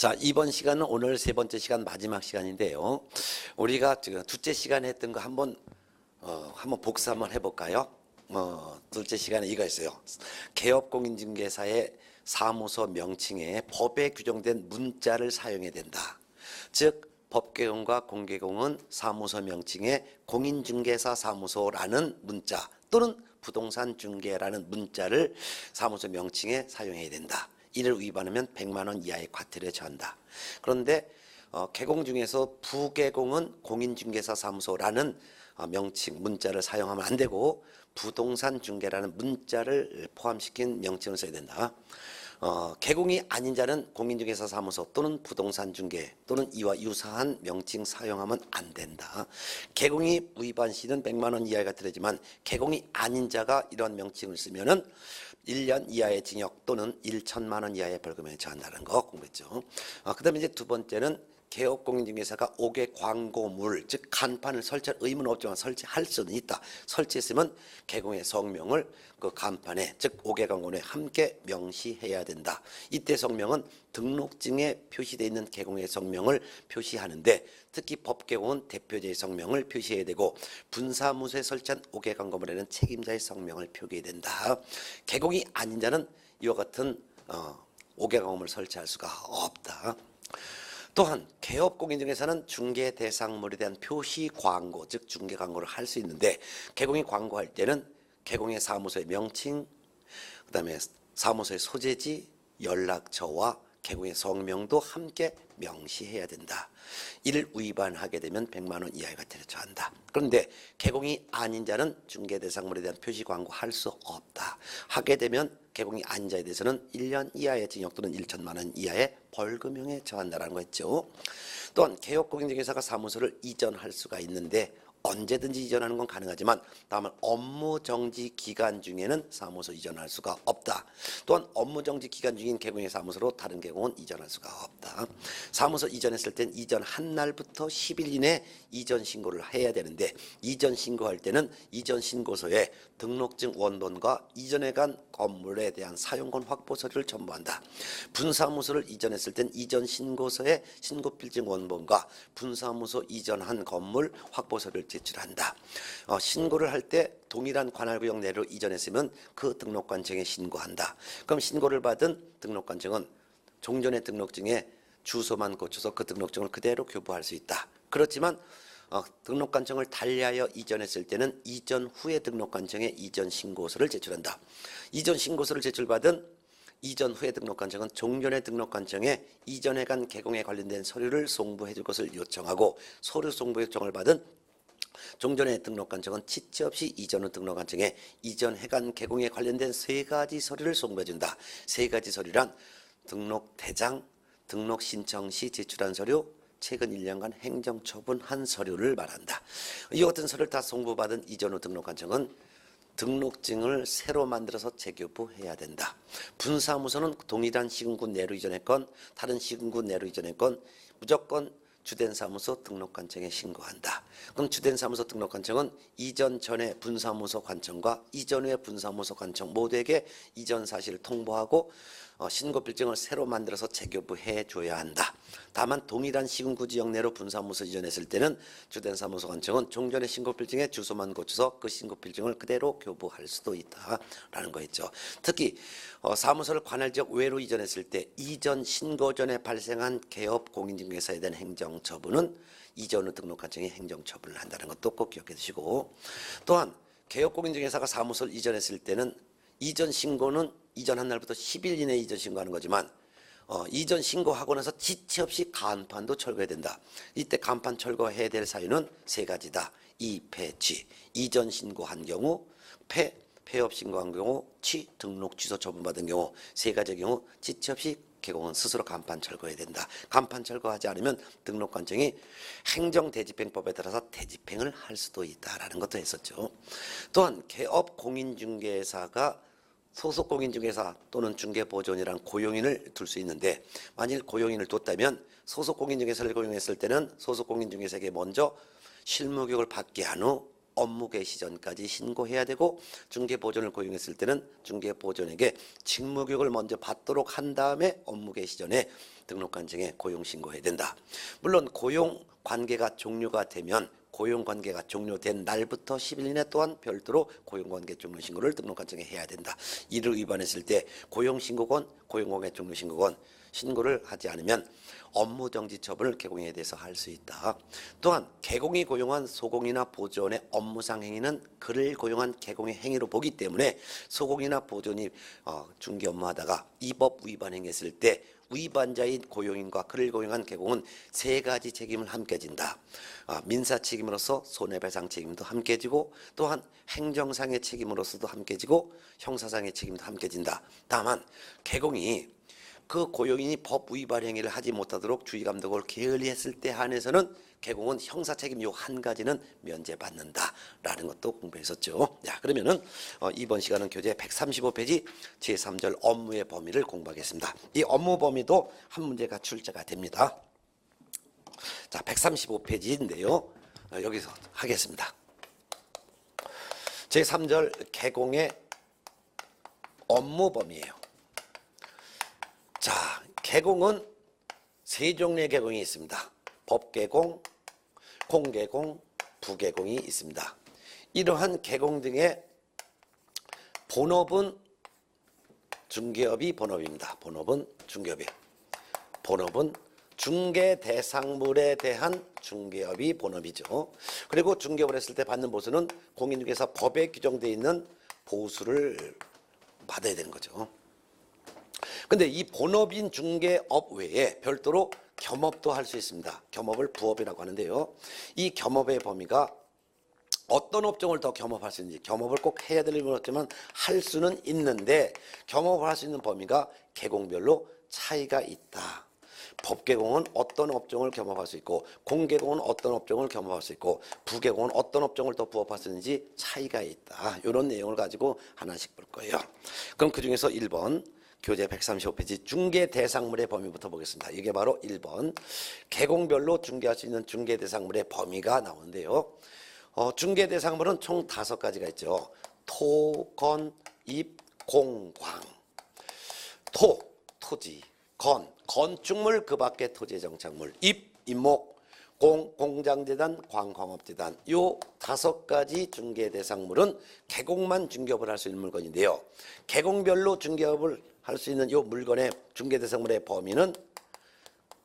자, 이번 시간은 오늘 세 번째 시간 마지막 시간인데요. 우리가 지금 둘째 시간에 했던 거 한번 복습 한번 해볼까요? 둘째 시간에 이거였어요. 개업공인중개사의 사무소 명칭에 법에 규정된 문자를 사용해야 된다. 즉 법개공과 공개공은 사무소 명칭에 공인중개사 사무소라는 문자 또는 부동산 중개라는 문자를 사무소 명칭에 사용해야 된다. 이를 위반하면 100만 원 이하의 과태료에 처한다. 그런데 개공 중에서 부개공은 공인중개사 사무소라는 명칭 문자를 사용하면 안 되고 부동산 중개라는 문자를 포함시킨 명칭을 써야 된다. 개공이 아닌 자는 공인중개사 사무소 또는 부동산 중개 또는 이와 유사한 명칭 사용하면 안 된다. 개공이 위반 시는 100만 원 이하의 과태료지만 개공이 아닌 자가 이런 명칭을 쓰면은 1년 이하의 징역 또는 1천만 원 이하의 벌금에 처한다는 거 공부했죠. 그다음에 이제 두 번째는 개업공인중개사가 5개 광고물 즉 간판을 설치할 의무는 없지만 설치할 수는 있다. 설치했으면 개공의 성명을 그 간판에 즉 5개 광고에 함께 명시해야 된다. 이때 성명은 등록증에 표시되어 있는 개공의 성명을 표시하는데 특히 법개공은 대표자의 성명을 표시해야 되고 분사무소에 설치한 5개 광고물에는 책임자의 성명을 표기해야 된다. 개공이 아닌 자는 이와 같은 5개 광고물을 설치할 수가 없다. 또한 개업공인중개사는 중개 대상물에 대한 표시 광고 즉 중개 광고를 할 수 있는데 개공이 광고할 때는 개공의 사무소의 명칭 그다음에 사무소의 소재지 연락처와 개공의 성명도 함께 명시해야 된다. 이를 위반하게 되면 100만 원 이하의 과태료에 처한다. 그런데 개공이 아닌 자는 중개 대상물에 대한 표시 광고 할 수 없다. 하게 되면 개공이 아닌 자에 대해서는 1년 이하의 징역 또는 1천만 원 이하의 벌금형에 처한다라는 거 했죠. 또한 개업공인중개사가 사무소를 이전할 수가 있는데 언제든지 이전하는 건 가능하지만 다만 업무정지 기간 중에는 사무소 이전할 수가 없다. 또한 업무정지 기간 중인 개공의 사무소로 다른 개공은 이전할 수가 없다. 사무소 이전했을 땐 이전한 날부터 10일 이내 이전 신고를 해야 되는데 이전 신고할 때는 이전 신고서에 등록증 원본과 이전해 간 건물에 대한 사용권 확보 서류를 첨부한다. 분사무소를 이전했을 땐 이전 신고서에 신고필증 원본과 분사무소 이전한 건물 확보 서류를 제출한다. 신고를 할 때 동일한 관할구역 내로 이전했으면 그 등록관청에 신고한다. 그럼 신고를 받은 등록관청은 종전의 등록증에 주소만 고쳐서 그 등록증을 그대로 교부할 수 있다. 그렇지만 등록관청을 달리하여 이전했을 때는 이전 후에 등록관청에 이전 신고서를 제출한다. 이전 신고서를 제출받은 이전 후에 등록관청은 종전의 등록관청에 이전해간 개공에 관련된 서류를 송부해 줄 것을 요청하고 서류 송부 요청을 받은 종전의 등록관청은 지체 없이 이전 후 등록관청에 이전해간 개공에 관련된 3가지 서류를 송부해준다. 3가지 서류란 등록대장, 등록신청 시 제출한 서류, 최근 1년간 행정처분한 서류를 말한다. 이 같은 서류를 다 송부받은 이전 후 등록관청은 등록증을 새로 만들어서 재교부해야 된다. 분사무소는 동일한 시군구 내로 이전했건 다른 시군구 내로 이전했건 무조건 주된 사무소 등록관청에 신고한다. 그럼 주된 사무소 등록관청은 이전 전에 분사무소 관청과 이전 후에 분사무소 관청 모두에게 이전 사실을 통보하고 신고필증을 새로 만들어서 재교부해 줘야 한다. 다만 동일한 시군구 지역 내로 분사무소 이전했을 때는 주된 사무소 관청은 종전의 신고필증에 주소만 고쳐서 그 신고필증을 그대로 교부할 수도 있다라는 거였죠. 특히 사무소를 관할 지역 외로 이전했을 때 이전 신고 전에 발생한 개업 공인중개사에 대한 행정처분은 이전 후 등록관청이 행정처분을 한다는 것도 꼭 기억해 두시고 또한 개업 공인중개사가 사무소를 이전했을 때는 이전 신고는 이전한 날부터 10일 이내에 이전 신고하는 거지만 이전 신고하고 나서 지체 없이 간판도 철거해야 된다. 이때 간판 철거해야 될 사유는 3가지다. 폐취, 이전 신고한 경우, 폐업 신고한 경우, 등록 취소 처분받은 경우 3가지의 경우 지체 없이 개공은 스스로 간판 철거해야 된다. 간판 철거하지 않으면 등록관청이 행정대집행법에 따라서 대집행을 할 수도 있다라는 것도 했었죠. 또한 개업 공인중개사가 소속 공인중개사 또는 중개보조원이란 고용인을 둘 수 있는데 만일 고용인을 뒀다면 소속 공인중개사를 고용했을 때는 소속 공인중개사에게 먼저 실무교육을 받게 한 후 업무 개시 전까지 신고해야 되고 중개보조원을 고용했을 때는 중개보조원에게 직무교육을 먼저 받도록 한 다음에 업무 개시 전에 등록관청에 고용신고해야 된다. 물론 고용관계가 종료가 되면 고용관계가 종료된 날부터 10일 이내 또한 별도로 고용관계 종료신고를 등록관청에 해야 된다. 이를 위반했을 때 고용신고건 고용관계 종료신고건 신고를 하지 않으면 업무정지 처분을 개공에 대해서 할 수 있다. 또한 개공이 고용한 소공이나 보조원의 업무상 행위는 그를 고용한 개공의 행위로 보기 때문에 소공이나 보조원이 중개 업무하다가 이 법 위반 행했을 때 위반자인 고용인과 그를 고용한 개공은 세 가지 책임을 함께 진다. 민사 책임으로서 손해배상 책임도 함께 지고 또한 행정상의 책임으로서도 함께 지고 형사상의 책임도 함께 진다. 다만 개공이 그 고용인이 법 위반 행위를 하지 못하도록 주의 감독을 게을리했을 때 한해서는 개공은 형사 책임 요 한 가지는 면제받는다라는 것도 공부했었죠. 자, 그러면은 이번 시간은 교재 135페이지 제3절 업무의 범위를 공부하겠습니다. 이 업무 범위도 한 문제가 출제가 됩니다. 자, 135페이지인데요. 여기서 하겠습니다. 제3절 개공의 업무 범위예요. 자, 개공은 세 종류의 개공이 있습니다. 법개공, 공개공, 부개공이 있습니다. 이러한 개공 등의 본업은 중개업이 본업입니다. 본업은 중개업이. 본업은 중개 대상물에 대한 중개업이 본업이죠. 그리고 중개업을 했을 때 받는 보수는 공인중개사 법에 규정되어 있는 보수를 받아야 되는 거죠. 근데 이 본업인 중개업 외에 별도로 겸업도 할 수 있습니다. 겸업을 부업이라고 하는데요. 이 겸업의 범위가 어떤 업종을 더 겸업할 수 있는지, 겸업을 꼭 해야 될 일은 없지만 할 수는 있는데 겸업을 할 수 있는 범위가 개공별로 차이가 있다. 법개공은 어떤 업종을 겸업할 수 있고 공개공은 어떤 업종을 겸업할 수 있고 부개공은 어떤 업종을 더 부업할 수 있는지 차이가 있다. 이런 내용을 가지고 하나씩 볼 거예요. 그럼 그중에서 1번 교재 135페이지 중개 대상물의 범위부터 보겠습니다. 이게 바로 1번 개공별로 중개할 수 있는 중개 대상물의 범위가 나오는데요. 중개 대상물은 총 5가지가 있죠. 토, 건, 입, 공, 광. 토, 토지. 건, 건축물 그 밖의 토지 정착물. 입, 입목. 공, 공장재단, 광, 광업재단. 요 5가지 중개 대상물은 개공만 중개업을 할 수 있는 물건인데요. 개공별로 중개업을 할 수 있는 이 물건의 중개 대상물의 범위는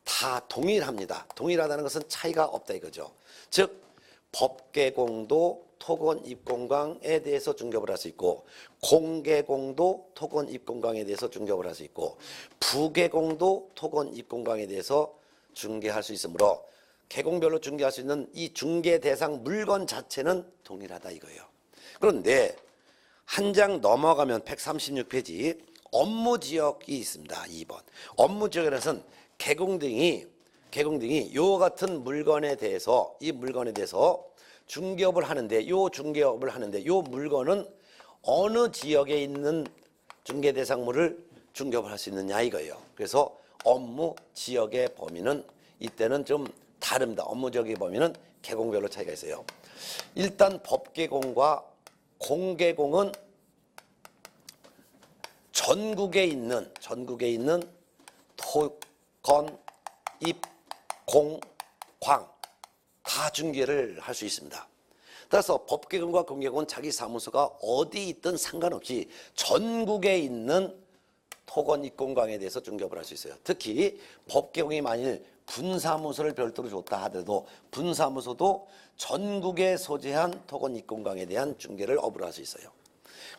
다 동일합니다. 동일하다는 것은 차이가 없다 이거죠. 즉 법개공도 토건 입공광에 대해서 중개업을 할 수 있고 공개공도 토건 입공광에 대해서 중개업을 할 수 있고 부개공도 토건 입공광에 대해서 중개할 수 있으므로 개공별로 중개할 수 있는 이 중개 대상 물건 자체는 동일하다 이거예요. 그런데 한 장 넘어가면 136페이지 업무지역이 있습니다. 2번 업무지역에서는 개공 등이 요 같은 물건에 대해서 이 물건에 대해서 중개업을 하는데 요 중개업을 하는데 요 물건은 어느 지역에 있는 중개 대상물을 중개업을 할 수 있느냐 이거예요. 그래서 업무 지역의 범위는 이때는 좀 다릅니다. 업무 지역의 범위는 개공별로 차이가 있어요. 일단 법개공과 공개공은 전국에 있는 토, 건, 입, 공, 광 다 중개를 할 수 있습니다. 따라서 법개공과 공개공은 자기 사무소가 어디 있든 상관없이 전국에 있는 토건, 입, 공, 광에 대해서 중개업을 할 수 있어요. 특히 법개공이 만일 분사무소를 별도로 줬다 하더라도 분사무소도 전국에 소재한 토건, 입, 공, 광에 대한 중개를 업으로 할 수 있어요.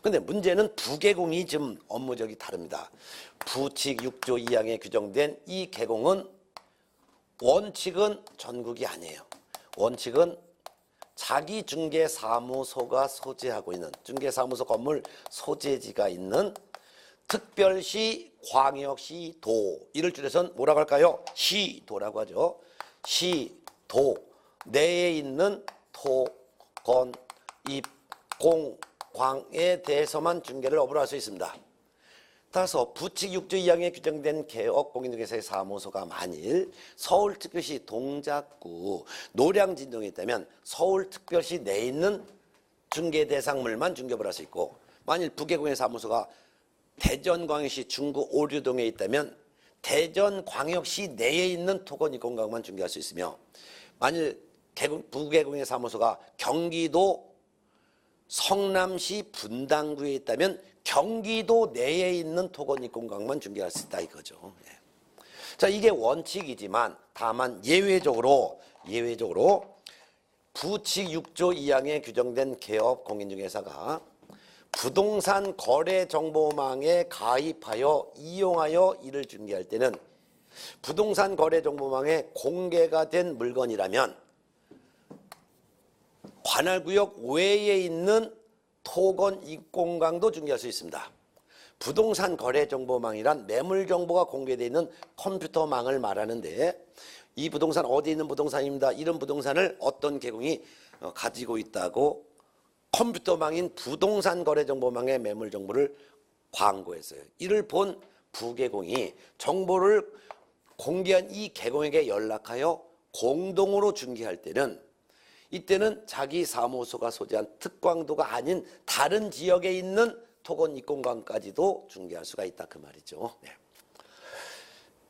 근데 문제는 부개공이 좀 업무적이 다릅니다. 부칙 6조 2항에 규정된 이 개공은 원칙은 전국이 아니에요. 원칙은 자기 중개사무소가 소재하고 있는 중개사무소 건물 소재지가 있는 특별시, 광역시, 도 이를 줄여서는 뭐라고 할까요? 시도라고 하죠. 시도 내에 있는 토, 건, 입, 공, 광에 대해서만 중개를 업으로 할 수 있습니다. 따라서 부칙 6조 2항에 규정된 개업 공인중개사의 사무소가 만일 서울특별시 동작구 노량진동에 있다면 서울특별시 내에 있는 중개 대상물만 중개업을 할 수 있고 만일 부개공의 사무소가 대전광역시 중구 오류동에 있다면 대전광역시 내에 있는 토건이권가만 중개할 수 있으며, 만일 부개공의 사무소가 경기도 성남시 분당구에 있다면 경기도 내에 있는 토건이권가만 중개할 수 있다 이거죠. 예. 자, 이게 원칙이지만 다만 예외적으로 부칙 6조 2항에 규정된 개업 공인중개사가 부동산 거래 정보망에 가입하여 이용하여 이를 중개할 때는 부동산 거래 정보망에 공개가 된 물건이라면 관할구역 외에 있는 토건 이권강도 중개할 수 있습니다. 부동산 거래 정보망이란 매물 정보가 공개되어 있는 컴퓨터망을 말하는데, 이 부동산 어디 있는 부동산입니다. 이런 부동산을 어떤 개공이 가지고 있다고 컴퓨터망인 부동산 거래 정보망의 매물 정보를 광고했어요. 이를 본 부개공이 정보를 공개한 이 개공에게 연락하여 공동으로 중개할 때는, 이때는 자기 사무소가 소재한 특광도가 아닌 다른 지역에 있는 토건 이권강까지도 중개할 수가 있다 그 말이죠. 네.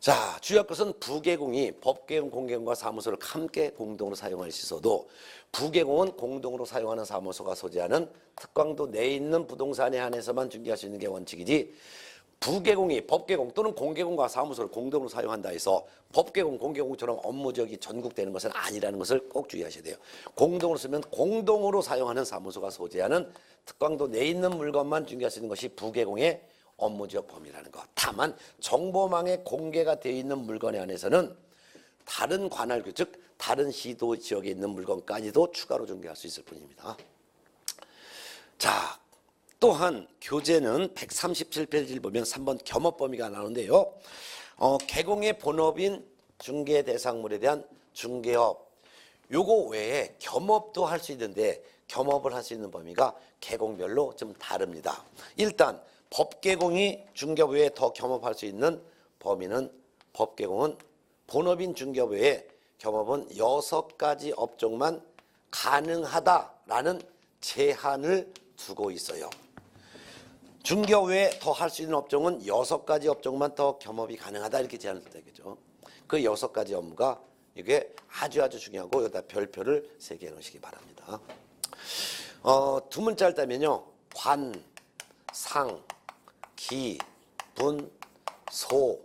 자, 주요할 것은 부개공이 법개공, 공개공과 사무소를 함께 공동으로 사용할 수 있어도 부개공은 공동으로 사용하는 사무소가 소재하는 특광도 내에 있는 부동산에 한해서만 중개할 수 있는 게 원칙이지, 부개공이 법개공 또는 공개공과 사무소를 공동으로 사용한다 해서 법개공, 공개공처럼 업무 지역이 전국되는 것은 아니라는 것을 꼭 주의하셔야 돼요. 공동으로 쓰면 공동으로 사용하는 사무소가 소재하는 특광도 내에 있는 물건만 중개할 수 있는 것이 부개공의 업무지역 범위라는 것. 다만 정보망에 공개가 되어 있는 물건에 한해서는 다른 관할구, 즉 다른 시도 지역에 있는 물건까지도 추가로 중개할 수 있을 뿐입니다. 자, 또한 교재는 137페이지를 보면 3번 겸업 범위가 나오는데요. 개공의 본업인 중개 대상물에 대한 중개업, 요거 외에 겸업도 할 수 있는데 겸업을 할 수 있는 범위가 개공별로 좀 다릅니다. 일단 법개공이 중개업 외에 더 겸업할 수 있는 범위는, 법개공은 본업인 중개업 외에 겸업은 6가지 업종만 가능하다라는 제한을 두고 있어요. 중개업 외에 더 할 수 있는 업종은 6가지 업종만 더 겸업이 가능하다 이렇게 제한을 둔다 이거죠. 그 6가지 업무가 이게 아주 중요하고 여기다 별표를 3개 넣으시기 바랍니다. 두 문자를 따면요. 관, 상, 기, 분, 소,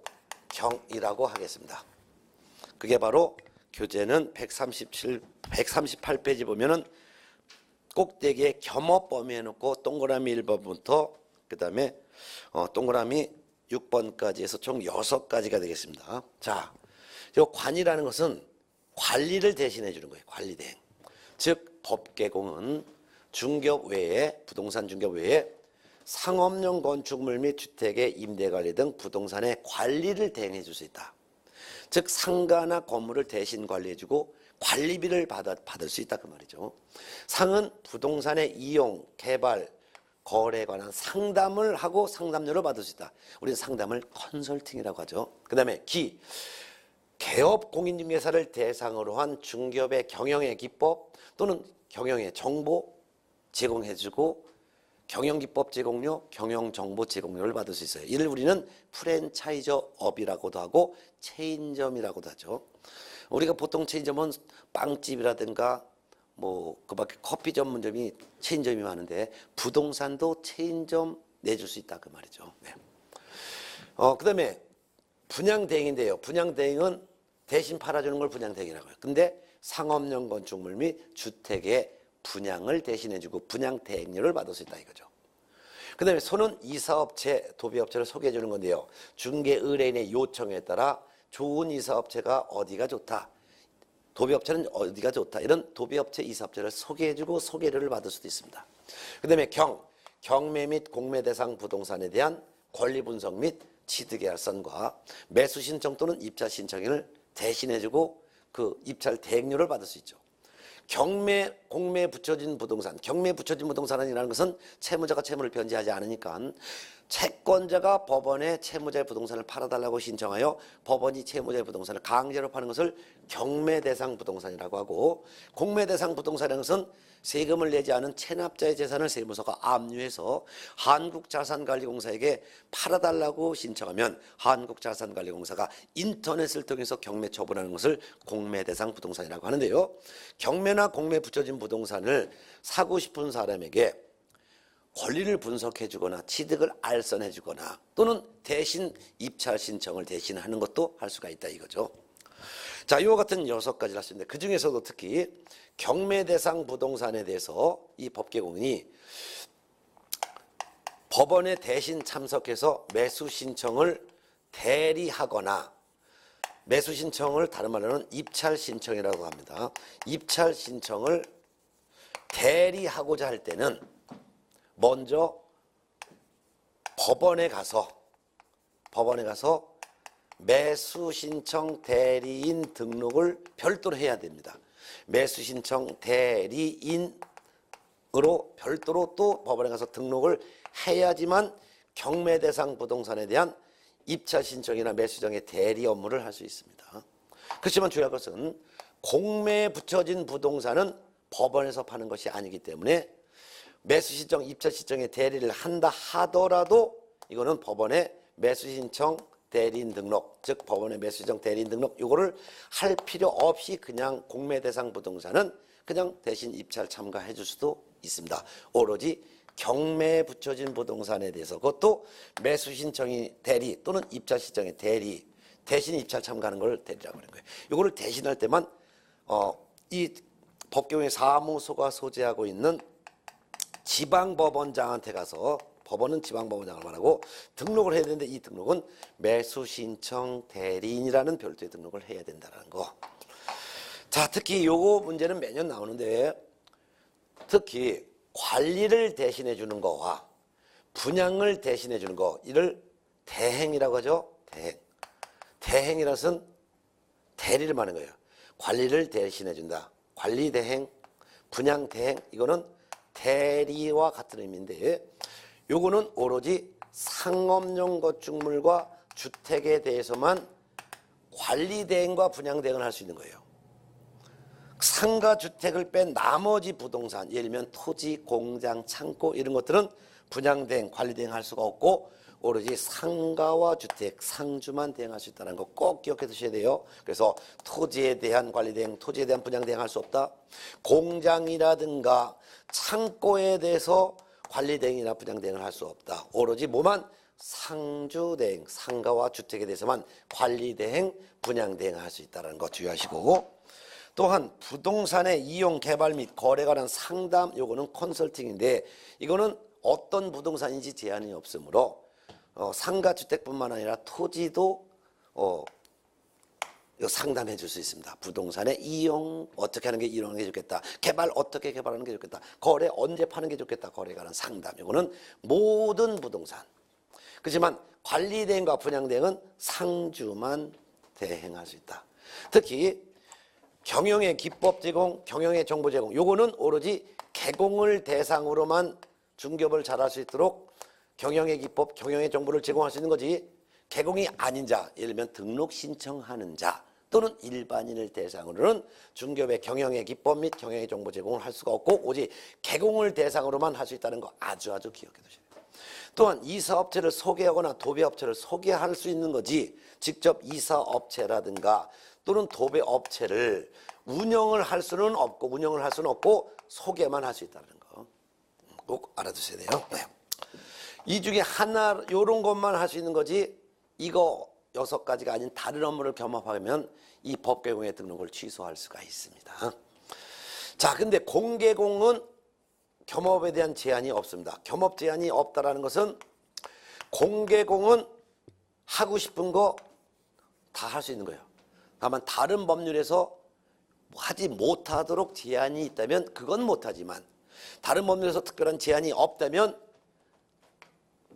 경이라고 하겠습니다. 그게 바로 교재는 138페이지 보면은 꼭대기에 겸업 범위 해놓고 동그라미 1번부터 그 다음에 동그라미 6번까지 해서 총 6가지가 되겠습니다. 자, 이 관이라는 것은 관리를 대신해 주는 거예요. 관리 대행. 즉 법개공은 중개업 외에, 부동산 중개업 외에 상업용 건축물 및 주택의 임대관리 등 부동산의 관리를 대행해 줄 수 있다. 즉 상가나 건물을 대신 관리해주고 관리비를 받을 수 있다 그 말이죠. 상은 부동산의 이용, 개발, 거래에 관한 상담을 하고 상담료를 받을 수 있다. 우리는 상담을 컨설팅이라고 하죠. 그 다음에 기, 개업 공인중개사를 대상으로 한 중개업의 경영의 기법 또는 경영의 정보 제공해주고 경영기법 제공료, 경영정보 제공료를 받을 수 있어요. 이를 우리는 프랜차이저업이라고도 하고 체인점이라고도 하죠. 우리가 보통 체인점은 빵집이라든가 뭐 그밖에 커피 전문점이 체인점이 많은데 부동산도 체인점 내줄 수 있다 그 말이죠. 네. 그다음에 분양대행인데요. 분양대행은 대신 팔아주는 걸 분양대행이라고 해요. 근데 상업용 건축물 및 주택의 분양을 대신해주고 분양대행료를 받을 수 있다 이거죠. 그 다음에 소는 이사업체, 도비업체를 소개해 주는 건데요. 중개 의뢰인의 요청에 따라 좋은 이사업체가 어디가 좋다, 도비업체는 어디가 좋다, 이런 도비업체, 이사업체를 소개해주고 소개료를 받을 수도 있습니다. 그 다음에 경매 및 공매 대상 부동산에 대한 권리 분석 및 취득계약서과 매수 신청 또는 입찰 신청인을 대신해주고 그 입찰 대행료를 받을 수 있죠. 경매, 공매에 붙여진 부동산, 경매에 붙여진 부동산이라는 것은 채무자가 채무를 변제하지 않으니까 채권자가 법원에 채무자의 부동산을 팔아달라고 신청하여 법원이 채무자의 부동산을 강제로 파는 것을 경매대상 부동산이라고 하고, 공매대상 부동산이라는 것은 세금을 내지 않은 체납자의 재산을 세무서가 압류해서 한국자산관리공사에게 팔아달라고 신청하면 한국자산관리공사가 인터넷을 통해서 경매 처분하는 것을 공매대상 부동산이라고 하는데요. 경매나 공매 붙여진 부동산을 사고 싶은 사람에게 권리를 분석해 주거나 취득을 알선해 주거나 또는 대신 입찰 신청을 대신하는 것도 할 수가 있다 이거죠. 자, 이와 같은 6가지를 할 수 있는데 그 중에서도 특히 경매 대상 부동산에 대해서 이 법계공이 법원에 대신 참석해서 매수 신청을 대리하거나, 매수 신청을 다른 말로는 입찰 신청이라고 합니다. 입찰 신청을 대리하고자 할 때는 먼저 법원에 가서 매수 신청 대리인 등록을 별도로 해야 됩니다. 매수 신청 대리인으로 별도로 또 법원에 가서 등록을 해야지만 경매 대상 부동산에 대한 입찰 신청이나 매수 신청의 대리 업무를 할 수 있습니다. 그렇지만 중요한 것은 공매에 붙여진 부동산은 법원에서 파는 것이 아니기 때문에 매수 신청, 입찰 신청의 대리를 한다 하더라도 이거는 법원의 매수 신청 대리인 등록, 즉 법원의 매수 신청 대리인 등록 이거를 할 필요 없이 그냥 공매 대상 부동산은 그냥 대신 입찰 참가해 줄 수도 있습니다. 오로지 경매에 붙여진 부동산에 대해서 그것도 매수 신청이 대리 또는 입찰 신청의 대리, 대신 입찰 참가하는 걸 대리라고 하는 거예요. 이거를 대신할 때만 이 법경의 사무소가 소재하고 있는 지방법원장한테 가서, 법원은 지방법원장을 말하고 등록을 해야 되는데 이 등록은 매수 신청 대리인이라는 별도의 등록을 해야 된다는 거. 자, 특히 요거 문제는 매년 나오는데 특히 관리를 대신해 주는 거와 분양을 대신해 주는 거, 이를 대행이라고 하죠. 대행이라는 것은 대리를 말하는 거예요. 관리를 대신해 준다. 관리 대행, 분양 대행, 이거는 대리와 같은 의미인데 요거는 오로지 상업용 건축물과 주택에 대해서만 관리 대행과 분양 대행을 할 수 있는 거예요. 상가 주택을 뺀 나머지 부동산, 예를 들면 토지, 공장, 창고 이런 것들은 분양 대행, 관리 대행 할 수가 없고 오로지 상가와 주택, 상주만 대행할 수 있다는 거 꼭 기억해 두셔야 돼요. 그래서 토지에 대한 관리 대행, 토지에 대한 분양 대행 할 수 없다. 공장이라든가 창고에 대해서 관리 대행이나 분양 대행을 할 수 없다. 오로지 뭐만 상주 대행, 상가와 주택에 대해서만 관리 대행, 분양 대행을 할 수 있다는 거 주의하시고, 또한 부동산의 이용, 개발 및 거래에 관한 상담, 요거는 컨설팅인데 이거는 어떤 부동산인지 제한이 없으므로 상가 주택뿐만 아니라 토지도 상담해 줄 수 있습니다. 부동산의 이용 어떻게 하는 게 이용하는 게 좋겠다. 개발 어떻게 개발하는 게 좋겠다. 거래 언제 파는 게 좋겠다. 거래에 관한 상담. 이거는 모든 부동산. 그렇지만 관리 대행과 분양 대행은 상주만 대행할 수 있다. 특히 경영의 기법 제공, 경영의 정보 제공. 요거는 오로지 개공을 대상으로만 중개업을 잘할 수 있도록 경영의 기법, 경영의 정보를 제공할 수 있는 거지, 개공이 아닌 자, 예를 들면 등록 신청하는 자 또는 일반인을 대상으로는 중개업의 경영의 기법 및 경영의 정보 제공을 할 수가 없고 오직 개공을 대상으로만 할 수 있다는 거 아주 기억해 두셔야 돼요. 또한 이사업체를 소개하거나 도배업체를 소개할 수 있는 거지 직접 이사업체라든가 또는 도배업체를 운영을 할 수는 없고 소개만 할 수 있다는 거 꼭 알아두셔야 돼요. 네. 이 중에 하나, 요런 것만 할 수 있는 거지 이거 6가지가 아닌 다른 업무를 겸업하면 이 법계공의 등록을 취소할 수가 있습니다. 자, 근데 공개공은 겸업에 대한 제한이 없습니다. 겸업 제한이 없다라는 것은 공개공은 하고 싶은 거 다 할 수 있는 거예요. 다만 다른 법률에서 하지 못하도록 제한이 있다면 그건 못하지만 다른 법률에서 특별한 제한이 없다면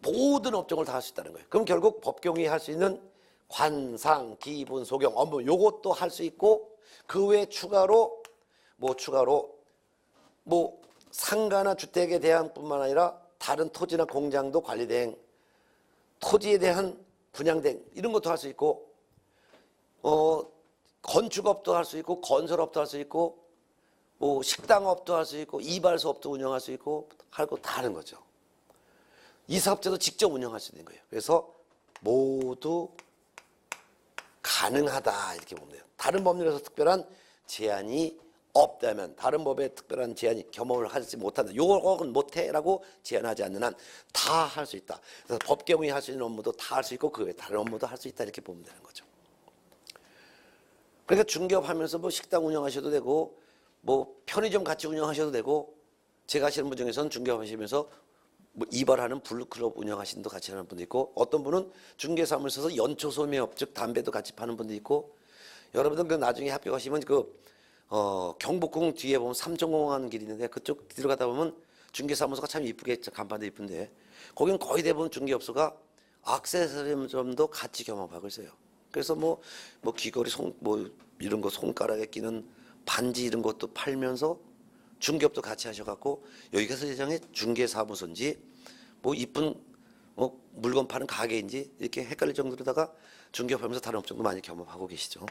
모든 업종을 다 할 수 있다는 거예요. 그럼 결국 법경이 할 수 있는 관상, 기분, 소경, 업무 요것도 할 수 있고 그 외에 추가로 상가나 주택에 대한 뿐만 아니라 다른 토지나 공장도 관리 대행 토지에 대한 분양된 이런 것도 할 수 있고, 건축업도 할 수 있고, 건설업도 할 수 있고, 뭐 식당업도 할 수 있고, 이발소업도 운영할 수 있고, 할 거 다 하는 거죠. 이 사업자도 직접 운영할 수 있는 거예요. 그래서 모두 가능하다 이렇게 보면 돼요. 다른 법률에서 특별한 제한이 없다면, 다른 법에 특별한 제한이 겸업을 하지 못한다, 요건 못해라고 제한하지 않는 한 다 할 수 있다. 그래서 법개공이 할 수 있는 업무도 다 할 수 있고 그 외에 다른 업무도 할 수 있다 이렇게 보면 되는 거죠. 그러니까 중개업 하면서 뭐 식당 운영하셔도 되고, 뭐 편의점 같이 운영하셔도 되고, 제가 하시는 분 중에서는 중개업 하시면서 뭐 이발하는 블루클럽 운영하시는 분 같이 하는 분도 있고, 어떤 분은 중개사무소에서 연초 소매업 즉 담배도 같이 파는 분도 있고, 여러분들 그 나중에 합격하시면 경복궁 뒤에 보면 삼천공원 하는 길이 있는데 그쪽 들어가다 보면 중개사무소가 참 이쁘게 간판도 이쁜데 거긴 거의 대부분 중개업소가 액세서리점도 같이 겸업하고 있어요. 그래서 뭐 귀걸이 이런 거 손가락에 끼는 반지 이런 것도 팔면서 중개업도 같이 하셔갖고 여기가 세상에 중개사무소인지 뭐 이쁜 물건 파는 가게인지 이렇게 헷갈릴 정도로다가 중개업하면서 다른 업종도 많이 겸업하고 계시죠.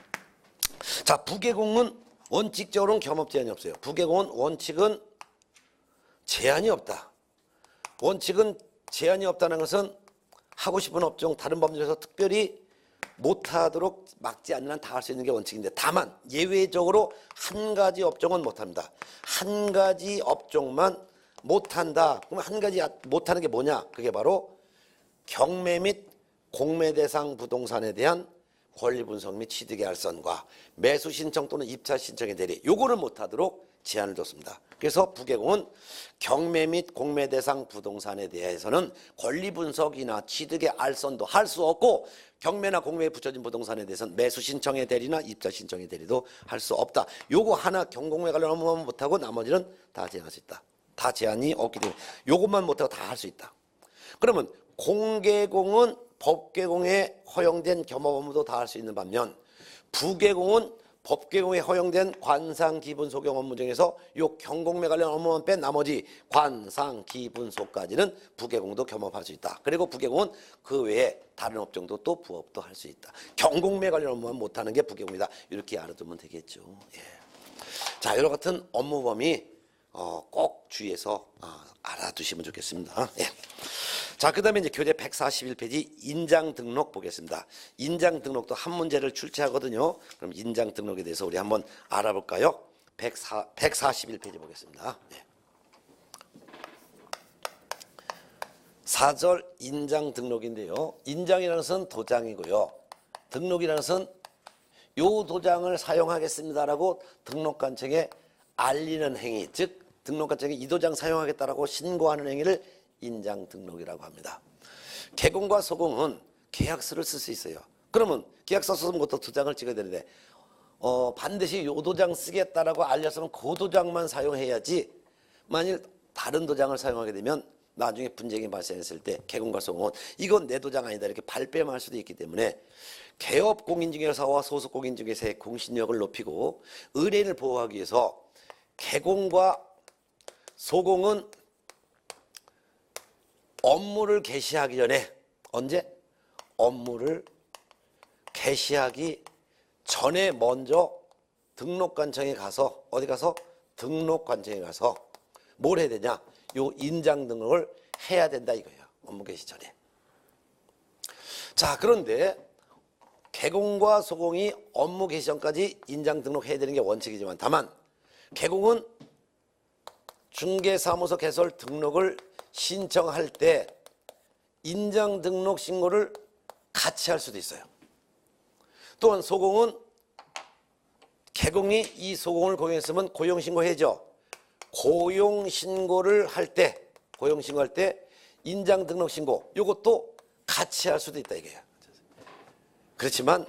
자, 부개공은 원칙적으로는 겸업 제한이 없어요. 부개공은 원칙은 제한이 없다. 원칙은 제한이 없다는 것은 하고 싶은 업종 다른 법률에서 특별히 못하도록 막지 않는 한 다 할 수 있는 게 원칙인데, 다만 예외적으로 한 가지 업종은 못합니다. 한 가지 업종만 못한다. 그럼 한 가지 못하는 게 뭐냐? 그게 바로 경매 및 공매 대상 부동산에 대한 권리 분석 및 취득의 알선과 매수 신청 또는 입차 신청의 대리, 요거를 못하도록 제한을 뒀습니다. 그래서 부개공은 경매 및 공매 대상 부동산에 대해서는 권리 분석이나 취득의 알선도 할 수 없고, 경매나 공매에 붙여진 부동산에 대해서는 매수 신청의 대리나 입차 신청의 대리도 할 수 없다. 요거 하나 경공매 관련 업무만 못하고 나머지는 다 제한할 수 있다. 다 제한이 없기 때문에 요것만 못하고 다 할 수 있다. 그러면 공개공은 법개공에 허용된 겸업 업무도 다 할 수 있는 반면, 부개공은 법개공에 허용된 관상 기분 소경 업무 중에서 요 경공매 관련 업무만 뺀 나머지 관상 기분 소까지는 부개공도 겸업할 수 있다. 그리고 부개공은 그 외에 다른 업종도 또 부업도 할 수 있다. 경공매 관련 업무만 못하는 게 부개공이다. 이렇게 알아두면 되겠죠. 예. 자, 여러 같은 업무 범위 꼭 주의해서 알아두시면 좋겠습니다. 예. 자, 그 다음에 이제 교재 141페이지 인장 등록 보겠습니다. 인장 등록도 한 문제를 출제하거든요. 그럼 인장 등록에 대해서 우리 한번 알아볼까요? 141페이지 보겠습니다. 네. 4절 인장 등록인데요. 인장이라는 것은 도장이고요. 등록이라는 것은 요 도장을 사용하겠습니다라고 등록관청에 알리는 행위, 즉 등록관청에 이 도장 사용하겠다라고 신고하는 행위를 인장 등록이라고 합니다. 개공과 소공은 계약서를 쓸 수 있어요. 그러면 계약서 쓰면 그것도 도장을 찍어야 되는데 반드시 요 도장 쓰겠다라고 알렸으면 그 도장만 사용해야지, 만일 다른 도장을 사용하게 되면 나중에 분쟁이 발생했을 때 개공과 소공은 이건 내 도장 아니다 이렇게 발뺌할 수도 있기 때문에 개업 공인중개사와 소속 공인중개사의 공신력을 높이고 의뢰인을 보호하기 위해서 개공과 소공은 업무를 개시하기 전에, 언제? 업무를 개시하기 전에 먼저 등록관청에 가서, 어디 가서? 등록관청에 가서 뭘 해야 되냐? 요 인장 등록을 해야 된다 이거예요. 업무 개시 전에. 자, 그런데 개공과 소공이 업무 개시 전까지 인장 등록해야 되는 게 원칙이지만, 다만 개공은 중개사무소 개설 등록을 신청할 때 인장 등록 신고를 같이 할 수도 있어요. 또한 소공은 개공이 이 소공을 고용했으면 고용신고해야죠. 고용신고를 할 때, 고용신고할 때 인장 등록 신고 이것도 같이 할 수도 있다 이거예요. 그렇지만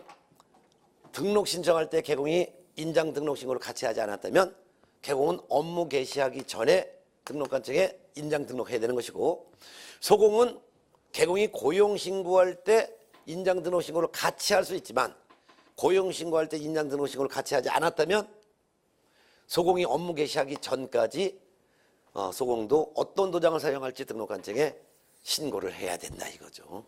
등록 신청할 때 개공이 인장 등록 신고를 같이 하지 않았다면 개공은 업무 개시하기 전에 등록관청에 인장 등록해야 되는 것이고, 소공은 개공이 고용신고할 때 인장 등록 신고를 같이 할 수 있지만 고용신고할 때 인장 등록 신고를 같이 하지 않았다면 소공이 업무 개시하기 전까지 소공도 어떤 도장을 사용할지 등록관청에 신고를 해야 된다 이거죠.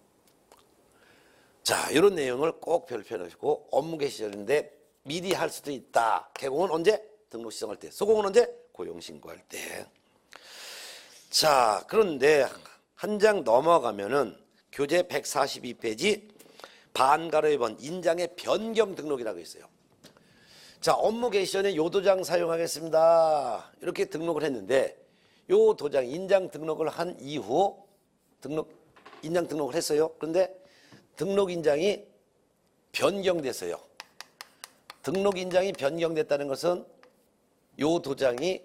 자, 이런 내용을 꼭 별표해 놓으시고 업무 개시 시절인데 미리 할 수도 있다. 개공은 언제? 등록 시정할 때. 소공은 언제? 고용 신고할 때. 자, 그런데 한 장 넘어가면은 교재 142페이지 반가로 2번 인장의 변경 등록이라고 있어요. 자, 업무 개시 전에 요 도장 사용하겠습니다. 이렇게 등록을 했는데 요 도장 인장 등록을 한 이후 인장 등록을 했어요. 그런데 등록 인장이 변경됐어요. 등록 인장이 변경됐다는 것은 요 도장이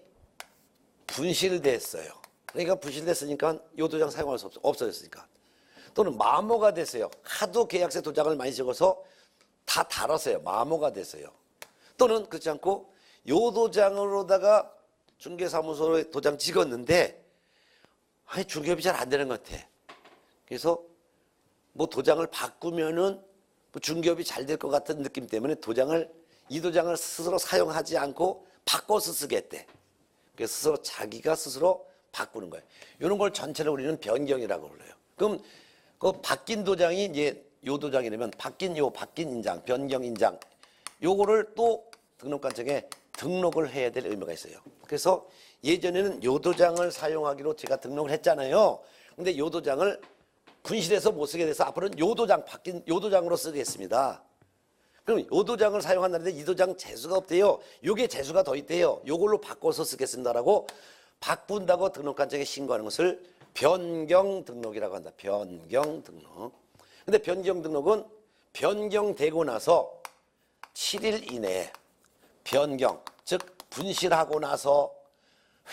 분실됐어요. 그러니까 분실됐으니까 요 도장 사용할 수 없어졌으니까. 또는 마모가 됐어요. 하도 계약서 도장을 많이 적어서 다 달았어요. 마모가 됐어요. 또는 그렇지 않고 요 도장으로다가 중개사무소에 도장 찍었는데 중개업이 잘 안 되는 것 같아. 그래서 뭐 도장을 바꾸면은 뭐 중개업이 잘 될 것 같은 느낌 때문에 이 도장을 스스로 사용하지 않고 바꿔서 쓰겠대. 그래서 자기가 스스로 바꾸는 거예요. 이런 걸 전체를 우리는 변경이라고 불러요. 그럼 그 바뀐 도장이 이제 요 도장이라면 바뀐 인장, 변경 인장 요거를 또 등록관청에 등록을 해야 될 의무가 있어요. 그래서 예전에는 요 도장을 사용하기로 제가 등록을 했잖아요. 근데 요 도장을 분실해서 못 쓰게 돼서 앞으로는 요 도장 바뀐 요 도장으로 쓰겠습니다. 그럼 요 도장을 사용한다는데 이 도장 재수가 없대요. 요게 재수가 더 있대요. 요걸로 바꿔서 쓰겠습니다라고 바꾼다고 등록관청에 신고하는 것을 변경 등록이라고 한다. 변경 등록. 근데 변경 등록은 변경되고 나서 7일 이내에 변경, 즉 분실하고 나서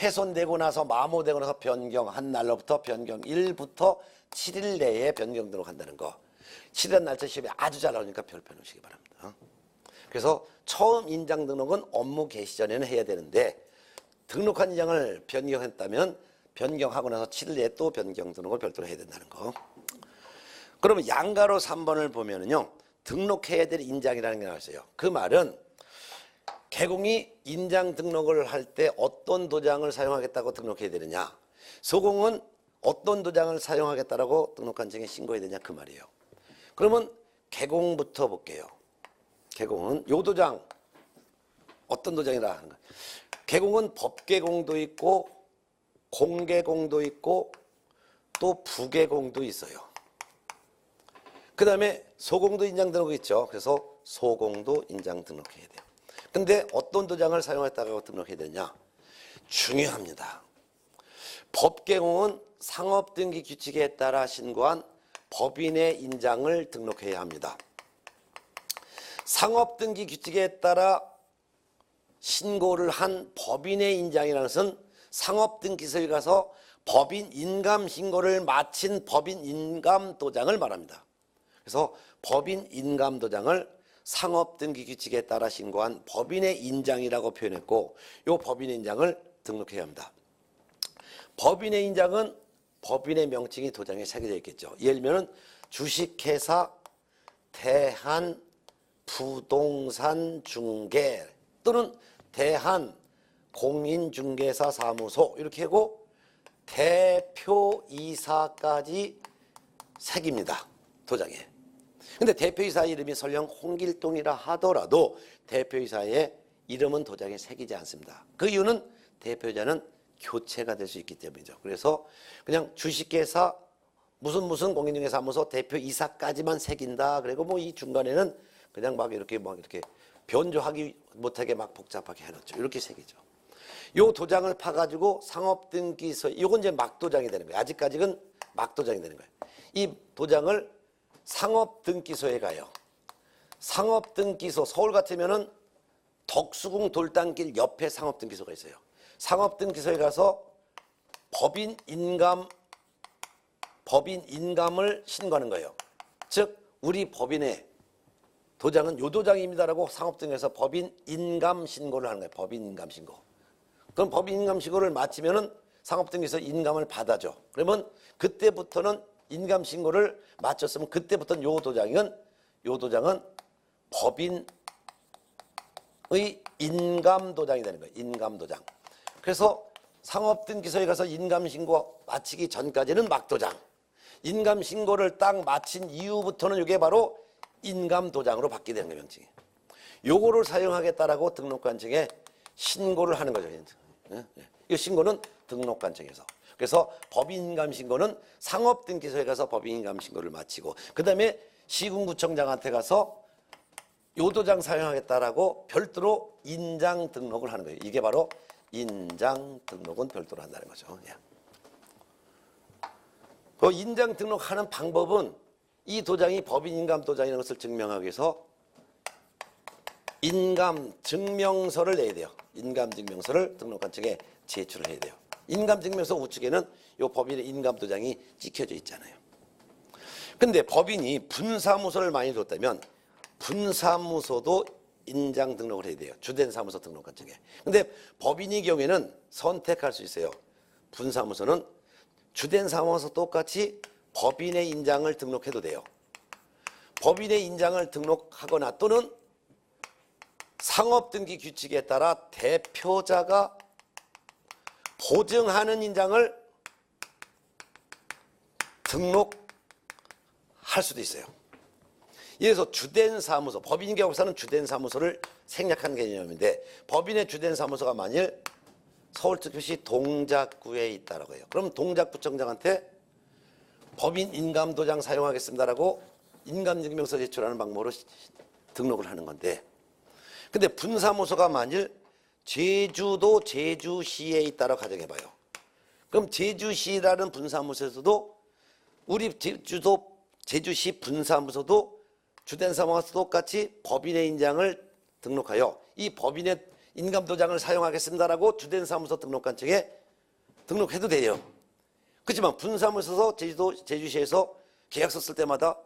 훼손되고 나서 마모되고 나서 변경한 날로부터 변경일부터 7일 내에 변경 등록한다는 거. 7일 날짜 시험에 아주 잘 나오니까 별표 놓으시기 바랍니다. 그래서 처음 인장 등록은 업무 개시 전에는 해야 되는데 등록한 인장을 변경했다면 변경하고 나서 7일 내에 또 변경 등록을 별도로 해야 된다는 거. 그러면 양가로 3번을 보면은요. 등록해야 될 인장이라는 게 나왔어요. 그 말은 개공이 인장 등록을 할 때 어떤 도장을 사용하겠다고 등록해야 되느냐. 소공은 어떤 도장을 사용하겠다라고 등록관청에 신고해야 되냐 그 말이에요. 그러면 개공부터 볼게요. 개공은 요 도장 어떤 도장이라 하는 거예요. 개공은 법개공도 있고 공개공도 있고 또 부개공도 있어요. 그 다음에 소공도 인장 등록이 있죠. 그래서 소공도 인장 등록해야 돼요. 근데 어떤 도장을 사용했다고 등록해야 되냐? 중요합니다. 법개공은 상업등기 규칙에 따라 신고한 법인의 인장을 등록해야 합니다. 상업등기 규칙에 따라 신고를 한 법인의 인장이라는 것은 상업등기소에 가서 법인 인감 신고를 마친 법인 인감 도장을 말합니다. 그래서 법인 인감 도장을 상업등기 규칙에 따라 신고한 법인의 인장이라고 표현했고 이 법인의 인장을 등록해야 합니다. 법인의 인장은 법인의 명칭이 도장에 새겨져 있겠죠. 예를 들면 주식회사 대한부동산중개 또는 대한공인중개사 사무소 이렇게 하고 대표이사까지 새깁니다. 도장에. 근데 대표이사 이름이 설령 홍길동이라 하더라도 대표이사의 이름은 도장에 새기지 않습니다. 그 이유는 대표자는 교체가 될 수 있기 때문이죠. 그래서 그냥 주식회사 무슨 공인중개사무소 대표이사까지만 새긴다. 그리고 뭐 이 중간에는 그냥 막 이렇게 변조하기 못하게 막 복잡하게 해놓죠. 이렇게 새기죠. 요 도장을 파가지고 상업등기소, 이건 이제 막도장이 되는 거예요. 아직까지는 막도장이 되는 거예요. 이 도장을 상업등기소에 가요. 상업등기소, 서울 같으면은 덕수궁 돌담길 옆에 상업등기소가 있어요. 상업등기소에 가서 법인 인감을 신고하는 거예요. 즉 우리 법인의 도장은 요 도장입니다라고 상업등에서 법인 인감 신고를 하는 거예요. 법인 인감 신고. 그럼 법인 인감 신고를 마치면은 상업등에서 인감을 받아줘. 그러면 그때부터는 인감 신고를 마쳤으면 그때부터는 요 도장은 법인의 인감 도장이 되는 거예요. 인감 도장. 그래서 상업등기소에 가서 인감 신고 마치기 전까지는 막도장. 인감 신고를 딱 마친 이후부터는 이게 바로 인감 도장으로 바뀌게 되는 거예요, 명칭이. 요거를 사용하겠다라고 등록관청에 신고를 하는 거죠. 이 신고는 등록관청에서. 그래서 법인인감신고는 상업등기소에 가서 법인인감신고를 마치고 그 다음에 시군구청장한테 가서 요 도장 사용하겠다라고 별도로 인장 등록을 하는 거예요. 이게 바로 인장 등록은 별도로 한다는 거죠. 예. 그 인장 등록하는 방법은 이 도장이 법인인감 도장이라는 것을 증명하기 위해서 인감증명서를 내야 돼요. 인감증명서를 등록관청에 제출을 해야 돼요. 인감증명서 우측에는 이 법인의 인감도장이 찍혀져 있잖아요. 근데 법인이 분사무소를 많이 뒀다면 분사무소도 인장 등록을 해야 돼요. 주된 사무소 등록관청에. 근데 법인의 경우에는 선택할 수 있어요. 분사무소는 주된 사무소 똑같이 법인의 인장을 등록해도 돼요. 법인의 인장을 등록하거나 또는 상업등기 규칙에 따라 대표자가 보증하는 인장을 등록할 수도 있어요. 이래서 주된 사무소, 법인 계약사는 주된 사무소를 생략한 개념인데 법인의 주된 사무소가 만일 서울특별시 동작구에 있다라고 해요. 그럼 동작구청장한테 법인 인감도장 사용하겠습니다라고 인감증명서 제출하는 방법으로 등록을 하는 건데 근데 분사무소가 만일 제주도 제주시에 있다고 가정해봐요. 그럼 제주시라는 분사무소에서도 우리 제주도 제주시 분사무소도 주된 사무소와 똑같이 법인의 인장을 등록하여 이 법인의 인감도장을 사용하겠습니다라고 주된 사무소 등록관청에 등록해도 돼요. 그렇지만 분사무소에서 제주도 제주시에서 계약서 쓸 때마다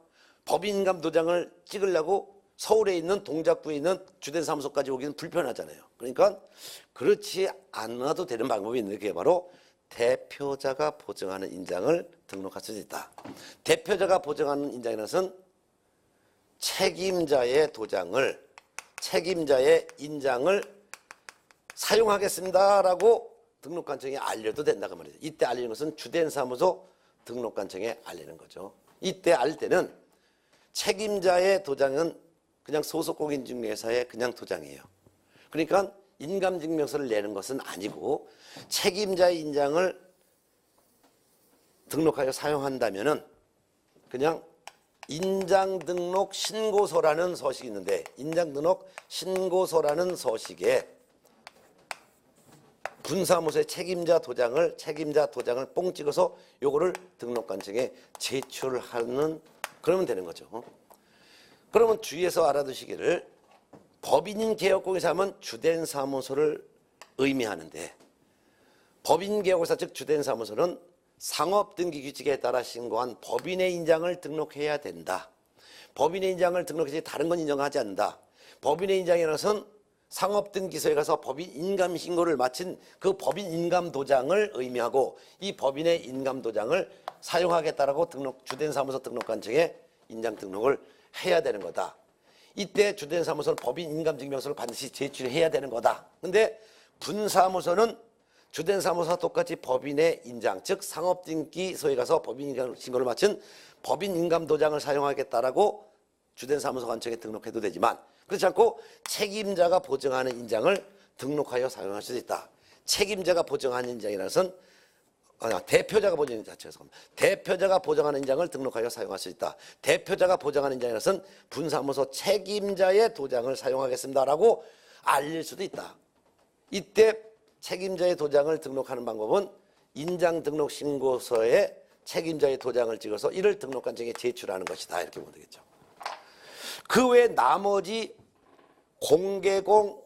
법인 인감도장을 찍으려고 서울에 있는 동작구에 있는 주된 사무소까지 오기는 불편하잖아요. 그러니까 그렇지 않아도 되는 방법이 있는데 그게 바로 대표자가 보증하는 인장을 등록할 수 있다. 대표자가 보증하는 인장이라는 것은 책임자의 인장을 사용하겠습니다라고 등록관청에 알려도 된다고 말이죠. 이때 알리는 것은 주된 사무소 등록관청에 알리는 거죠. 이때 알릴 때는 책임자의 도장은 그냥 소속공인중개사의 그냥 도장이에요. 그러니까 인감증명서를 내는 것은 아니고 책임자의 인장을 등록하여 사용한다면은 그냥 인장등록 신고서라는 서식이 있는데 인장등록 신고서라는 서식에 분사무소의 책임자 도장을 뽕 찍어서 요거를 등록관청에 제출하는 그러면 되는 거죠. 그러면 주의해서 알아두시기를 법인인 개업공사 하면 주된 사무소를 의미하는데 법인 개업공사 즉 주된 사무소는 상업등기 규칙에 따라 신고한 법인의 인장을 등록해야 된다. 법인의 인장을 등록해서 다른 건 인정하지 않는다. 법인의 인장이라는 것은 상업등기소에 가서 법인 인감신고를 마친 그 법인 인감도장을 의미하고 이 법인의 인감도장을 사용하겠다라고 주된 사무소 등록관청에 인장 등록을 해야 되는 거다. 이때 주된 사무소는 법인 인감증명서를 반드시 제출해야 되는 거다. 근데 분사무소는 주된 사무소와 똑같이 법인의 인장, 즉 상업등기소에 가서 법인 인감신고를 마친 법인 인감도장을 사용하겠다라고 주된 사무소 관청에 등록해도 되지만 그렇지 않고 책임자가 보증하는 인장을 등록하여 사용할 수 있다. 책임자가 보증하는 인장이라는 것은 대표자가 보증하는 인장, 죄송합니다. 대표자가 보증하는 인장을 등록하여 사용할 수 있다. 대표자가 보증하는 인장이라는 것은 분사무소 책임자의 도장을 사용하겠습니다라고 알릴 수도 있다. 이때 책임자의 도장을 등록하는 방법은 인장 등록 신고서에 책임자의 도장을 찍어서 이를 등록관청에 제출하는 것이다. 이렇게 보면 되겠죠. 그 외 나머지 공개공,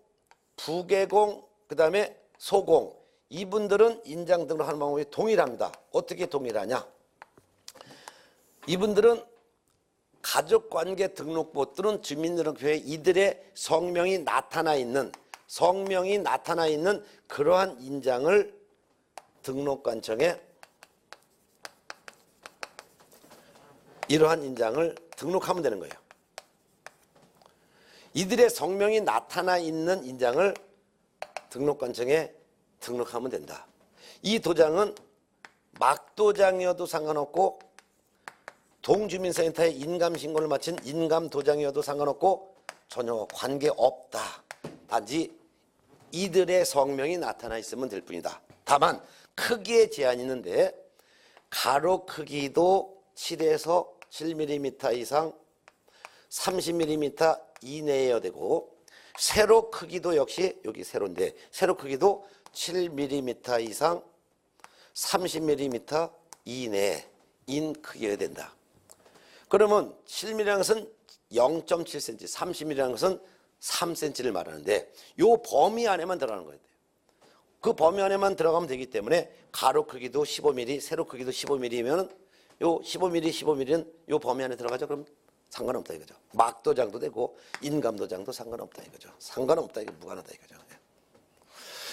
부개공, 그 다음에 소공 이분들은 인장 등록하는 방법이 동일합니다. 어떻게 동일하냐? 이분들은 가족관계 등록부 또는 주민등록표에 이들의 성명이 나타나 있는 그러한 인장을 등록관청에 이러한 인장을 등록하면 되는 거예요. 이들의 성명이 나타나 있는 인장을 등록관청에 등록하면 된다. 이 도장은 막도장이어도 상관없고 동주민센터에 인감신고를 마친 인감도장이어도 상관없고 전혀 관계없다. 단지 이들의 성명이 나타나 있으면 될 뿐이다. 다만 크기에 제한이 있는데 가로 크기도 7에서 7mm 이상 30mm 이내여야 되고 세로 크기도 역시 여기 세로인데 세로 크기도 7mm 이상 30mm 이내인 크기여야 된다. 그러면 7mm라는 것은 0.7cm, 30mm라는 것은 3cm를 말하는데 이 범위 안에만 들어가는 거예요. 그 범위 안에만 들어가면 되기 때문에 가로 크기도 15mm, 세로 크기도 15mm면 요 15mm, 15mm는 요 범위 안에 들어가죠. 그럼 상관없다 이거죠. 막도장도 되고 인감도장도 상관없다 이거죠. 상관없다 이거 무관하다 이거죠.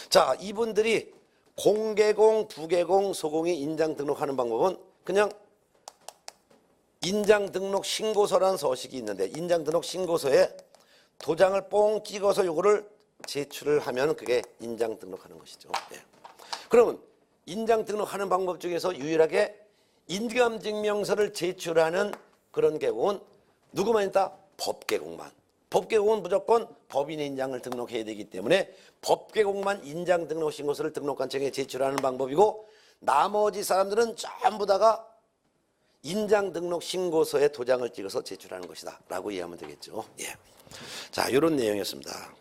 자, 이분들이 공개공, 부개공, 소공이 인장 등록하는 방법은 그냥 인장 등록 신고서라는 서식이 있는데 인장 등록 신고서에 도장을 뽕 찍어서 요거를 제출을 하면 그게 인장 등록하는 것이죠. 예. 그러면 인장 등록하는 방법 중에서 유일하게 인감증명서를 제출하는 그런 계공은 누구만 있다? 법계공만. 법계공은 무조건 법인의 인장을 등록해야 되기 때문에 법계공만 인장 등록 신고서를 등록관청에 제출하는 방법이고 나머지 사람들은 전부 다가 인장 등록 신고서에 도장을 찍어서 제출하는 것이다 라고 이해하면 되겠죠. 예. 자, 이런 내용이었습니다.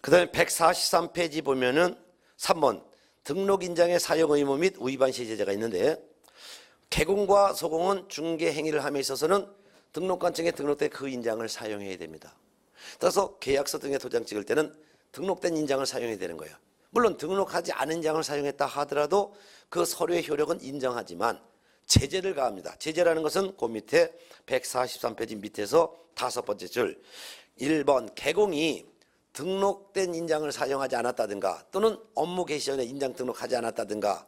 그 다음에 143페이지 보면은 3번 등록 인장의 사용 의무 및 위반 시 제재가 있는데 개공과 소공은 중개 행위를 함에 있어서는 등록관청에 등록된 그 인장을 사용해야 됩니다. 따라서 계약서 등에 도장 찍을 때는 등록된 인장을 사용해야 되는 거예요. 물론 등록하지 않은 인장을 사용했다 하더라도 그 서류의 효력은 인정하지만 제재를 가합니다. 제재라는 것은 그 밑에 143페이지 밑에서 5번째 줄 1번 개공이 등록된 인장을 사용하지 않았다든가 또는 업무 개시 전에 인장 등록하지 않았다든가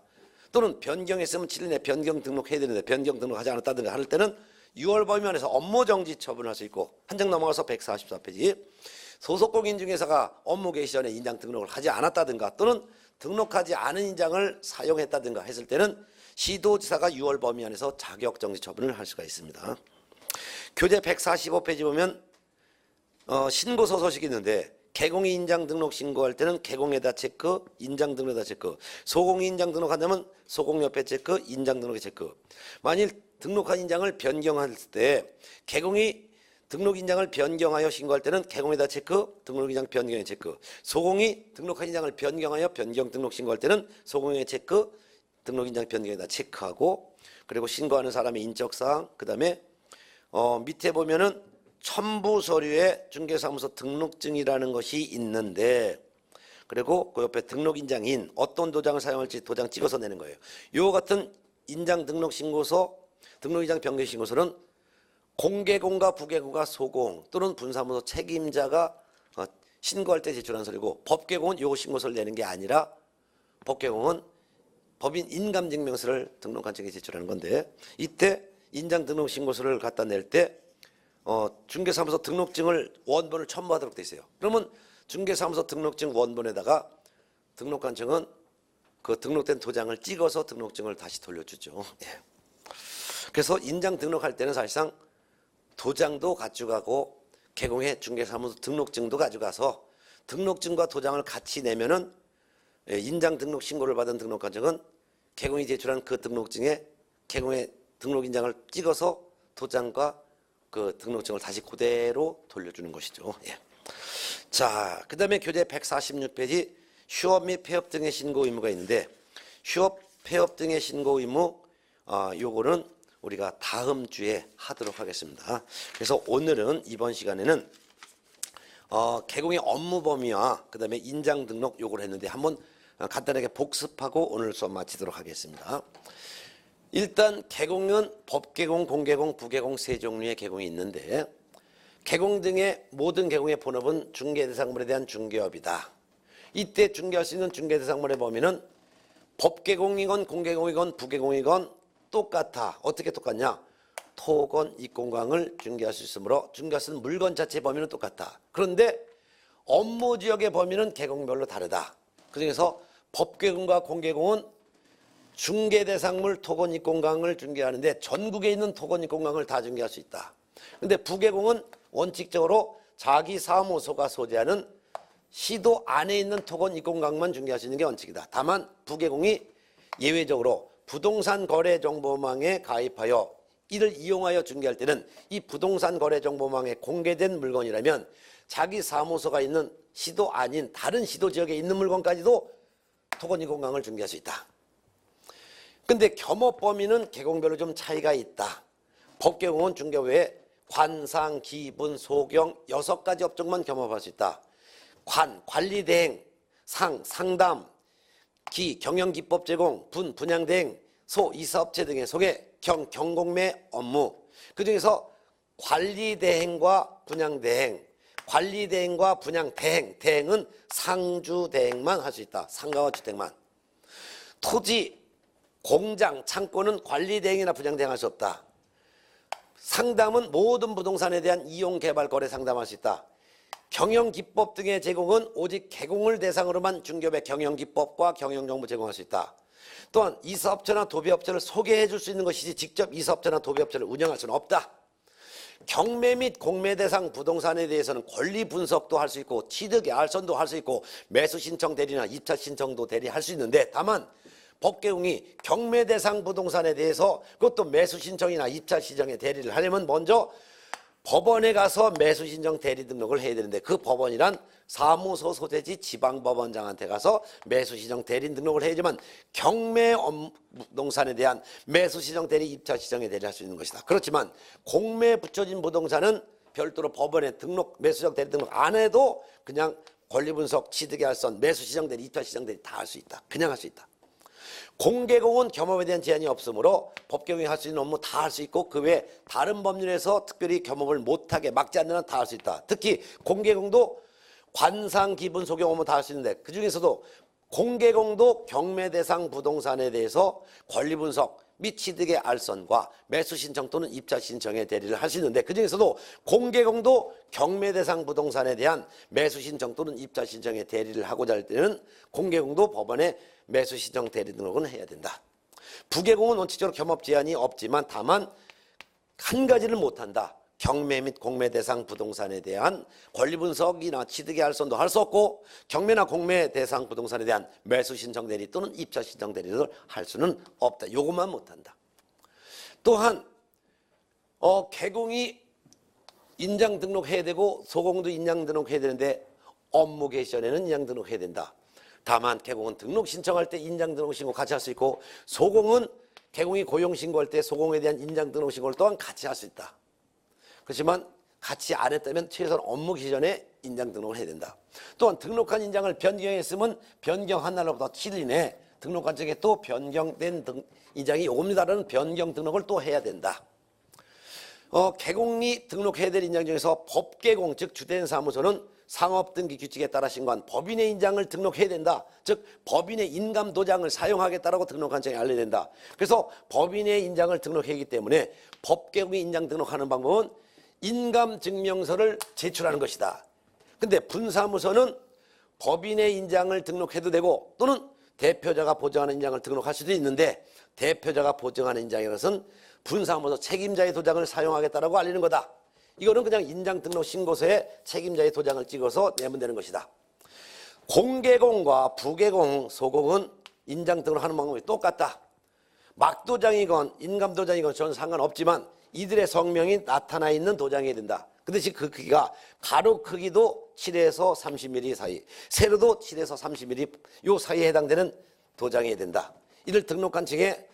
또는 변경했으면 7일 내에 변경 등록해야 되는데 변경 등록하지 않았다든가 할 때는 6월 범위 안에서 업무 정지 처분할 수 있고 한 장 넘어가서 144페이지 소속공 인증회사가 업무 개시 전에 인장 등록을 하지 않았다든가 또는 등록하지 않은 인장을 사용했다든가 했을 때는 시도지사가 6월 범위 안에서 자격 정지 처분을 할 수가 있습니다. 교재 145페이지 보면 신고서 서식이 있는데 개공이 인장 등록 신고할 때는 개공에다 체크, 인장 등록에다 체크. 소공이 인장 등록한다면 소공 옆에 체크, 인장 등록에 체크. 만일 등록한 인장을 변경할 때 개공이 등록 인장을 변경하여 신고할 때는 개공에다 체크, 등록 인장 변경에 체크. 소공이 등록한 인장을 변경하여 변경 등록 신고할 때는 소공에 체크, 등록 인장 변경에다 체크하고 그리고 신고하는 사람의 인적사항 그다음에 밑에 보면은 첨부 서류에 중개사무소 등록증이라는 것이 있는데 그리고 그 옆에 등록 인장인 어떤 도장을 사용할지 도장 찍어서 내는 거예요. 요 같은 인장 등록 신고서, 등록 인장 변경 신고서는 공개공과 부개공과 소공 또는 분사무소 책임자가 신고할 때 제출한 서류고 법계공은 요 신고서를 내는 게 아니라 법계공은 법인 인감증명서를 등록관청에 제출하는 건데 이때 인장 등록 신고서를 갖다 낼 때 중개사무소 등록증을 원본을 첨부하도록 돼 있어요. 그러면 중개사무소 등록증 원본에다가 등록관청은 그 등록된 도장을 찍어서 등록증을 다시 돌려주죠. 예. 그래서 인장 등록할 때는 사실상 도장도 가져가고 개공해 중개사무소 등록증도 가져가서 등록증과 도장을 같이 내면은 인장 등록 신고를 받은 등록관청은 개공이 제출한 그 등록증에 개공의 등록 인장을 찍어서 도장과 그 등록증을 다시 그대로 돌려주는 것이죠. 예. 자, 그 다음에 교재 146페이지 휴업 및 폐업 등의 신고 의무가 있는데 휴업, 폐업 등의 신고 의무 요거는 우리가 다음 주에 하도록 하겠습니다. 그래서 오늘은 이번 시간에는 개공의 업무 범위와 그 다음에 인장 등록 요구를 했는데 한번 간단하게 복습하고 오늘 수업 마치도록 하겠습니다. 일단 개공은 법개공, 공개공, 부개공 세 종류의 개공이 있는데 개공 등의 모든 개공의 본업은 중개대상물에 대한 중개업이다. 이때 중개할 수 있는 중개대상물의 범위는 법개공이건 공개공이건 부개공이건 똑같아. 어떻게 똑같냐? 토건, 입공광을 중개할 수 있으므로 중개할 수 있는 물건 자체 범위는 똑같다. 그런데 업무 지역의 범위는 개공별로 다르다. 그중에서 법개공과 공개공은 중개대상물 토건입공강을 중개하는데 전국에 있는 토건입공강을 다 중개할 수 있다. 근데 부계공은 원칙적으로 자기 사무소가 소재하는 시도 안에 있는 토건입공강만 중개할 수 있는 게 원칙이다. 다만 부계공이 예외적으로 부동산 거래 정보망에 가입하여 이를 이용하여 중개할 때는 이 부동산 거래 정보망에 공개된 물건이라면 자기 사무소가 있는 시도 아닌 다른 시도 지역에 있는 물건까지도 토건입공강을 중개할 수 있다. 근데 겸업 범위는 계공별로 좀 차이가 있다. 법계공은 중개 외에 관상, 기분, 소경 6가지 업종만 겸업할 수 있다. 관리대행, 상담, 경영기법 제공, 분양대행, 이사업체 등에 속해 경공매 업무. 그 중에서 관리대행과 분양대행, 관리대행과 분양대행, 대행은 상주대행만 할 수 있다. 상가와 주택만. 토지, 공장, 창고는 관리대행이나 분양대행 할 수 없다. 상담은 모든 부동산에 대한 이용, 개발, 거래 상담할 수 있다. 경영기법 등의 제공은 오직 개공을 대상으로만 중개업의 경영기법과 경영정보 제공할 수 있다. 또한 이사업체나 도배업체를 소개해 줄 수 있는 것이지 직접 이사업체나 도배업체를 운영할 수는 없다. 경매 및 공매 대상 부동산에 대해서는 권리 분석도 할 수 있고 취득의 알선도 할 수 있고 매수 신청 대리나 입찰 신청도 대리할 수 있는데 다만 법계공이 경매 대상 부동산에 대해서 그것도 매수 신청이나 입찰 신청에 대리를 하려면 먼저 법원에 가서 매수 신청 대리 등록을 해야 되는데 그 법원이란 사무소 소재지 지방법원장한테 가서 매수 신청 대리 등록을 해야지만 경매 부동산에 대한 매수 신청 대리 입찰 신청에 대리할 수 있는 것이다. 그렇지만 공매에 붙여진 부동산은 별도로 법원에 등록 매수 신청 대리 등록 안 해도 그냥 권리 분석, 취득의 알선, 매수 신청 대리, 입찰 신청 대리 다 할 수 있다. 그냥 할 수 있다. 공개공은 겸업에 대한 제한이 없으므로 법계공이 할 수 있는 업무 다 할 수 있고 그 외에 다른 법률에서 특별히 겸업을 못하게 막지 않는 한 다 할 수 있다. 특히 공개공도 관상, 기분, 소경 업무 다 할 수 있는데 그중에서도 공개공도 경매 대상 부동산에 대해서 권리 분석 및 취득의 알선과 매수 신청 또는 입찰 신청에 대리를 할 수 있는데 그중에서도 공개공도 경매 대상 부동산에 대한 매수 신청 또는 입찰 신청에 대리를 하고자 할 때는 공개공도 법원에 매수 신청 대리 등록은 해야 된다. 부계공은 원칙적으로 겸업 제한이 없지만 다만 한 가지를 못한다. 경매 및 공매 대상 부동산에 대한 권리 분석이나 취득의 알선도 할 수 없고 경매나 공매 대상 부동산에 대한 매수 신청 대리 또는 입찰 신청 대리를 할 수는 없다. 요것만 못한다. 또한 개공이 인장 등록해야 되고 소공도 인장 등록해야 되는데 업무 개시전에는 인장 등록해야 된다. 다만 개공은 등록 신청할 때 인장 등록 신고 같이 할 수 있고 소공은 개공이 고용 신고할 때 소공에 대한 인장 등록 신고를 또한 같이 할 수 있다. 그렇지만 같이 안 했다면 최소한 업무 기전에 인장 등록을 해야 된다. 또한 등록한 인장을 변경했으면 변경한 날로부터 7일 내에 등록한 쪽에 또 변경된 인장이 요겁니다라는 변경 등록을 또 해야 된다. 개공이 등록해야 될 인장 중에서 법개공 즉 주된 사무소는 상업등기 규칙에 따라 신고한 법인의 인장을 등록해야 된다. 즉 법인의 인감도장을 사용하겠다라고 등록한 장에 알려야 된다. 그래서 법인의 인장을 등록하기 때문에 법개공이 인장 등록하는 방법은 인감증명서를 제출하는 것이다. 근데 분사무소는 법인의 인장을 등록해도 되고 또는 대표자가 보증하는 인장을 등록할 수도 있는데 대표자가 보증하는 인장이라는 것은 분사무소 책임자의 도장을 사용하겠다라고 알리는 거다. 이거는 그냥 인장 등록 신고서에 책임자의 도장을 찍어서 내면 되는 것이다. 공개공과 부개공, 소공은 인장 등록하는 방법이 똑같다. 막도장이건 인감도장이건 저는 상관없지만 이들의 성명이 나타나 있는 도장이 된다. 그 대신 그 크기가 가로 크기도 7에서 30mm 사이, 세로도 7에서 30mm 요 사이에 해당되는 도장이 된다. 이를 등록한 층에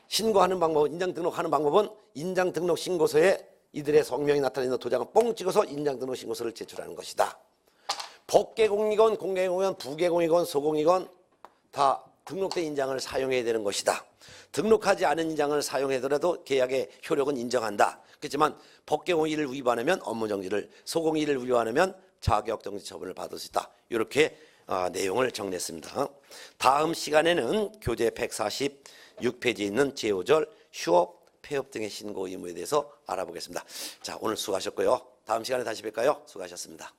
신고하는 방법은 인장 등록하는 방법은 인장 등록 신고서에 이들의 성명이 나타나 있는 도장을 뻥 찍어서 인장 등록 신고서를 제출하는 것이다. 법개공이건 공개공이건 부개공이건 소공이건 다 등록된 인장을 사용해야 되는 것이다. 등록하지 않은 인장을 사용하더라도 계약의 효력은 인정한다. 그렇지만 법개공이 이를 위반하면 업무정지를, 소공이 이를 위반하면 자격정지 처분을 받을 수 있다. 이렇게 내용을 정리했습니다. 다음 시간에는 교재 146페이지에 있는 제5절 휴업, 폐업 등의 신고 의무에 대해서 알아보겠습니다. 자, 오늘 수고하셨고요. 다음 시간에 다시 뵐까요? 수고하셨습니다.